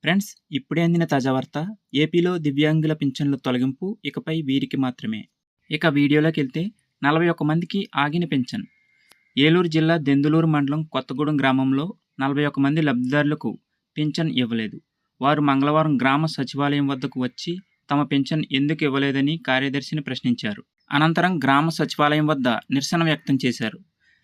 Friends, ఇప్పుడే అందిన తాజా వార్త. ఏపీలో దివ్యాంగుల పింఛన్ల తొలగింపు ఇకపై వీరికి మాత్రమే. ఇక వీడియోలోకెళ్తే 41 మందికి ఆగిన పింఛన్. ఏలూరు జిల్లా దెందులూరు మండలం కొత్తగూడెం గ్రామంలో 41 మంది లబ్ధిదారులకు పింఛన్ ఇవ్వలేదు. వారు మంగళవారం గ్రామ సచివాలయం వద్దకు వచ్చి తమ పింఛన్ ఎందుకు ఇవ్వలేదని కార్యదర్శిని ప్రశ్నించారు. అనంతరం గ్రామ సచివాలయం వద్ద నిరసన వ్యక్తం చేశారు.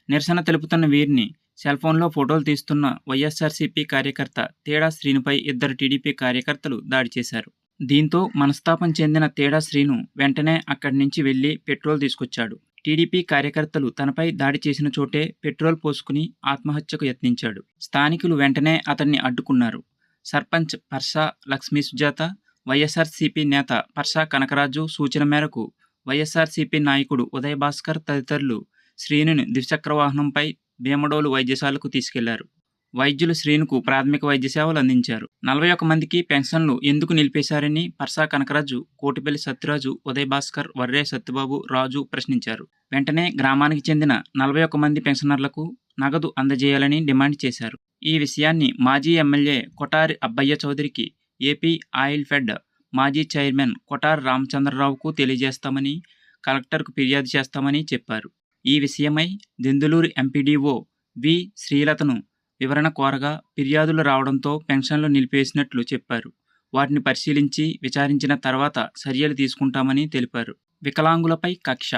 నిరసన తెలుపుతున్న వీరిని సెల్ఫోన్లో ఫోటోలు తీస్తున్న వైఎస్ఆర్సీపీ కార్యకర్త తేడా శ్రీనుపై ఇద్దరు టీడీపీ కార్యకర్తలు దాడి చేశారు. దీంతో మనస్తాపం చెందిన తేడా శ్రీను వెంటనే అక్కడి నుంచి వెళ్లి పెట్రోల్ తీసుకొచ్చాడు. టీడీపీ కార్యకర్తలు తనపై దాడి చేసిన చోటే పెట్రోల్ పోసుకుని ఆత్మహత్యకు యత్నించాడు. స్థానికులు వెంటనే అతన్ని అడ్డుకున్నారు. సర్పంచ్ పర్సా లక్ష్మీ సుజాత, వైఎస్ఆర్సీపీ నేత పర్సా కనకరాజు సూచన మేరకు వైఎస్ఆర్సీపీ నాయకుడు ఉదయ్ భాస్కర్ తదితరులు శ్రీనుని ద్విచక్ర వాహనంపై భీమడోలు వైద్యశాలకు తీసుకెళ్లారు. వైద్యులు శ్రీనుకు ప్రాథమిక వైద్య సేవలు అందించారు. 41 మందికి పెన్షన్లు ఎందుకు నిలిపేశారని పర్సా కనకరాజు, కోటిపల్లి సత్యరాజు, ఉదయ్ భాస్కర్, వర్రే సత్యబాబు, రాజు ప్రశ్నించారు. వెంటనే గ్రామానికి చెందిన 41 మంది పెన్షనర్లకు నగదు అందజేయాలని డిమాండ్ చేశారు. ఈ విషయాన్ని మాజీ ఎమ్మెల్యే కొటారి అబ్బయ్య చౌదరికి, ఏపీ ఆయిల్ ఫెడ్ మాజీ చైర్మన్ కొటారి రామచంద్రరావుకు తెలియజేస్తామని, కలెక్టర్కు ఫిర్యాదు చేస్తామని చెప్పారు. ఈ విషయమై దెందులూరు ఎంపీడీఓ వి శ్రీలతను వివరణ కోరగా ఫిర్యాదులు రావడంతో పెన్షన్లు నిలిపేసినట్లు చెప్పారు. వాటిని పరిశీలించి విచారించిన తర్వాత చర్యలు తీసుకుంటామని తెలిపారు. వికలాంగులపై కక్ష.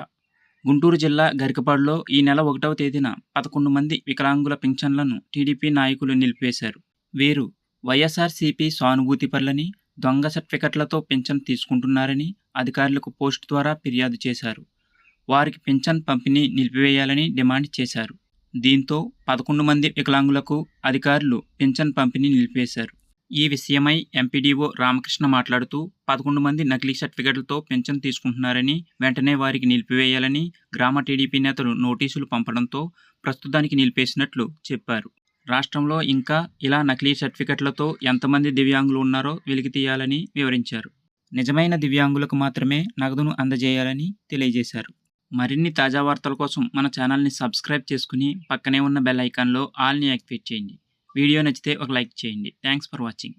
గుంటూరు జిల్లా గరికపాడులో ఈ నెల 1వ తేదీన 11 మంది వికలాంగుల పింఛన్లను టీడీపీ నాయకులు నిలిపేశారు. వీరు వైఎస్ఆర్సీపీ సానుభూతిపరులని, దొంగ సర్టిఫికెట్లతో పింఛన్ తీసుకుంటున్నారని అధికారులకు పోస్ట్ ద్వారా ఫిర్యాదు చేశారు. వారికి పింఛన్ పంపిణీ నిలిపివేయాలని డిమాండ్ చేశారు. దీంతో 11 మంది వికలాంగులకు అధికారులు పింఛన్ పంపిణీ నిలిపేశారు. ఈ విషయమై ఎంపీడీఓ రామకృష్ణ మాట్లాడుతూ 11 మంది నకిలీ సర్టిఫికెట్లతో పింఛన్ తీసుకుంటున్నారని, వెంటనే వారికి నిలిపివేయాలని గ్రామ టీడీపీ నేతలు నోటీసులు పంపడంతో ప్రస్తుతానికి నిలిపేసినట్లు చెప్పారు. రాష్ట్రంలో ఇంకా ఇలా నకిలీ సర్టిఫికెట్లతో ఎంతమంది దివ్యాంగులు ఉన్నారో వెలికి తీయాలని వివరించారు. నిజమైన దివ్యాంగులకు మాత్రమే నగదును అందజేయాలని తెలియజేశారు. మరిన్ని తాజా వార్తల కోసం మన ఛానల్ని సబ్స్క్రైబ్ చేసుకుని పక్కనే ఉన్న బెల్ ఐకాన్లో ఆల్ని యాక్టివేట్ చేయండి. వీడియో నచ్చితే ఒక లైక్ చేయండి. Thanks for watching.